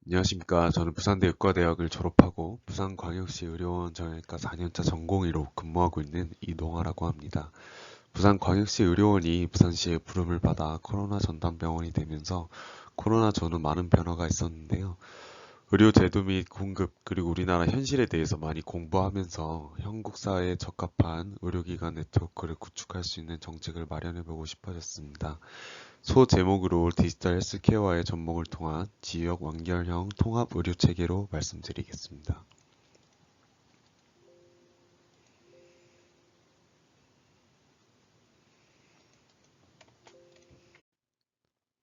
안녕하십니까. 저는 부산대 의과대학을 졸업하고 부산광역시 의료원 정형외과 4년차 전공의로 근무하고 있는 이동아라고 합니다. 부산광역시 의료원이 부산시의 부름을 받아 코로나 전담병원이 되면서 코로나 전후 많은 변화가 있었는데요. 의료 제도 및 공급 그리고 우리나라 현실에 대해서 많이 공부하면서 한국 사회에 적합한 의료기관 네트워크를 구축할 수 있는 정책을 마련해보고 싶어졌습니다. 소 제목으로 디지털 헬스케어와의 접목을 통한 지역 완결형 통합 의료 체계로 말씀드리겠습니다.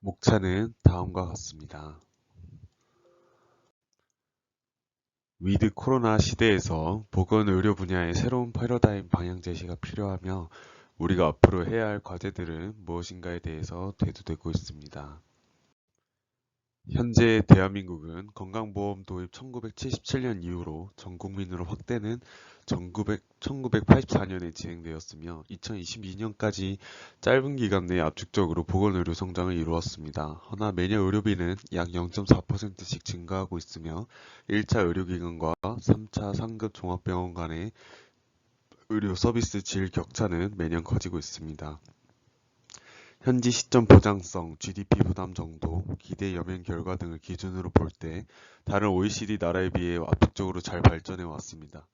목차는 다음과 같습니다. 위드 코로나 시대에서 보건의료 분야의 새로운 패러다임 방향 제시가 필요하며 우리가 앞으로 해야 할 과제들은 무엇인가에 대해서 대두되고 있습니다. 현재 대한민국은 건강보험 도입 1977년 이후로 전 국민으로 확대는 1984년에 진행되었으며 2022년까지 짧은 기간 내에 압축적으로 보건의료 성장을 이루었습니다. 허나 매년 의료비는 약 0.4%씩 증가하고 있으며 1차 의료기관과 3차 상급 종합병원 간의 의료 서비스 질 격차는 매년 커지고 있습니다. 현지 시점 보장성, GDP 부담 정도, 기대 여명 결과 등을 기준으로 볼 때 다른 OECD 나라에 비해 압도적으로 잘 발전해 왔습니다.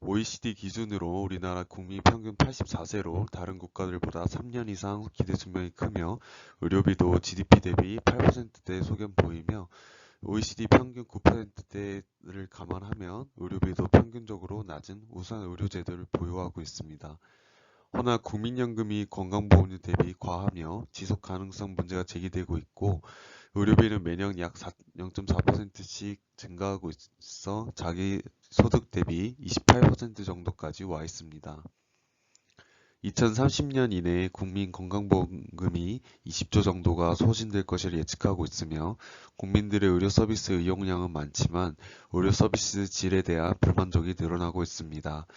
OECD 기준으로 우리나라 국민 평균 84세로 다른 국가들보다 3년 이상 기대 수명이 크며 의료비도 GDP 대비 8%대 소견 보이며 OECD 평균 9%대를 감안하면 의료비도 평균적으로 낮은 우수한 의료제도를 보유하고 있습니다. 허나 국민연금이 건강보험료 대비 과하며 지속 가능성 문제가 제기되고 있고 의료비는 매년 약 0.4%씩 증가하고 있어 자기 소득 대비 28% 정도까지 와 있습니다. 2030년 이내에 국민 건강보험금이 20조 정도가 소진될 것을 예측하고 있으며 국민들의 의료 서비스 이용량은 많지만 의료 서비스 질에 대한 불만족이 늘어나고 있습니다.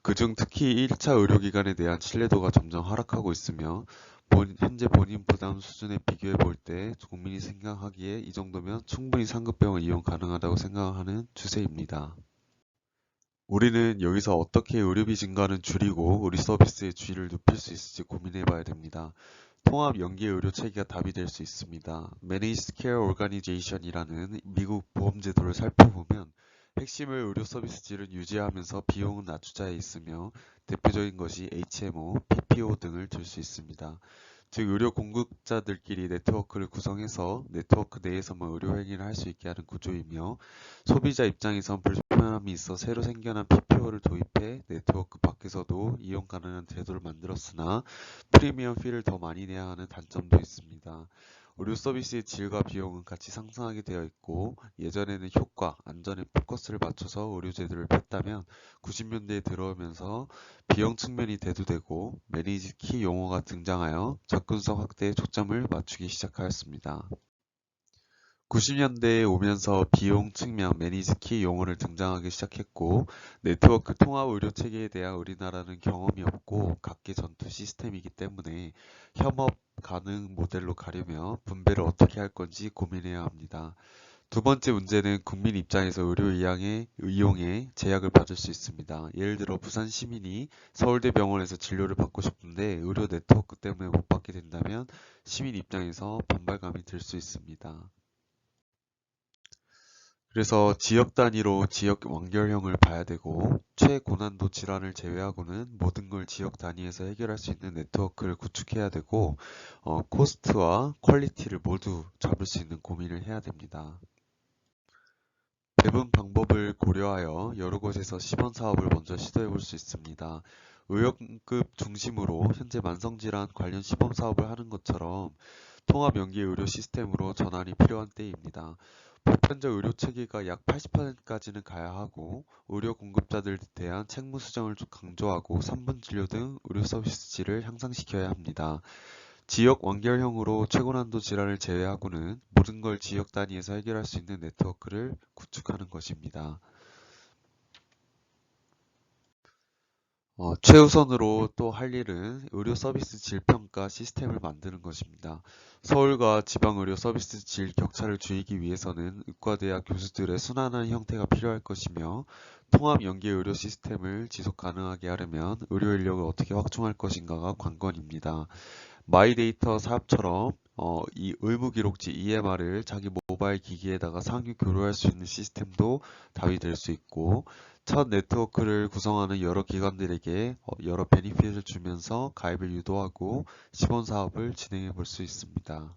그중 특히 1차 의료기관에 대한 신뢰도가 점점 하락하고 있으며 현재 본인 부담 수준에 비교해 볼 때 국민이 생각하기에 이 정도면 충분히 상급병을 이용 가능하다고 생각하는 추세입니다. 우리는 여기서 어떻게 의료비 증가를 줄이고 의료 서비스의 질을 높일 수 있을지 고민해 봐야 됩니다. 통합 연계 의료 체계가 답이 될 수 있습니다. Managed Care Organization이라는 미국 보험 제도를 살펴보면 핵심을 의료 서비스 질을 유지하면서 비용은 낮추자에 있으며 대표적인 것이 HMO, PPO 등을 들 수 있습니다. 즉 의료 공급자들끼리 네트워크를 구성해서 네트워크 내에서만 의료 행위를 할 수 있게 하는 구조이며 소비자 입장에선 불편함이 있어 새로 생겨난 PPO를 도입해 네트워크 밖에서도 이용 가능한 제도를 만들었으나 프리미엄 피를 더 많이 내야 하는 단점도 있습니다. 의료 서비스의 질과 비용은 같이 상승하게 되어 있고 예전에는 효과, 안전에 포커스를 맞춰서 의료 제도를 폈다면 90년대에 들어오면서 비용 측면이 대두되고 매니지 키 용어가 등장하여 접근성 확대에 초점을 맞추기 시작하였습니다. 90년대에 오면서 비용 측면 매니지 키 용어를 등장하기 시작했고 네트워크 통합 의료 체계에 대한 우리나라는 경험이 없고 각계 전투 시스템이기 때문에 협업 가능 모델로 가려며 분배를 어떻게 할 건지 고민해야 합니다. 두 번째 문제는 국민 입장에서 의료 이용에 제약을 받을 수 있습니다. 예를 들어 부산 시민이 서울대 병원에서 진료를 받고 싶은데 의료 네트워크 때문에 못 받게 된다면 시민 입장에서 반발감이 들 수 있습니다. 그래서 지역 단위로 지역 완결형을 봐야 되고 최고난도 질환을 제외하고는 모든 걸 지역 단위에서 해결할 수 있는 네트워크를 구축해야 되고 코스트와 퀄리티를 모두 잡을 수 있는 고민을 해야 됩니다. 배분 방법을 고려하여 여러 곳에서 시범 사업을 먼저 시도해 볼 수 있습니다. 의료급 중심으로 현재 만성질환 관련 시범 사업을 하는 것처럼 통합 연계 의료 시스템으로 전환이 필요한 때입니다. 보편적 의료 체계가 약 80%까지는 가야 하고 의료 공급자들에 대한 책무 수정을 강조하고 3분 진료 등 의료 서비스 질을 향상시켜야 합니다. 지역 완결형으로 최고난도 질환을 제외하고는 모든 걸 지역 단위에서 해결할 수 있는 네트워크를 구축하는 것입니다. 최우선으로 또 할 일은 의료 서비스 질 평가 시스템을 만드는 것입니다. 서울과 지방 의료 서비스 질 격차를 줄이기 위해서는 의과대학 교수들의 순환한 형태가 필요할 것이며, 통합 연계 의료 시스템을 지속 가능하게 하려면 의료 인력을 어떻게 확충할 것인가가 관건입니다. 마이데이터 사업처럼 이 의무기록지 EMR을 자기 모바일 기기에다가 상유 교류할 수 있는 시스템도 답이 될 수 있고, 첫 네트워크를 구성하는 여러 기관들에게 여러 베니핏을 주면서 가입을 유도하고 시범 사업을 진행해 볼 수 있습니다.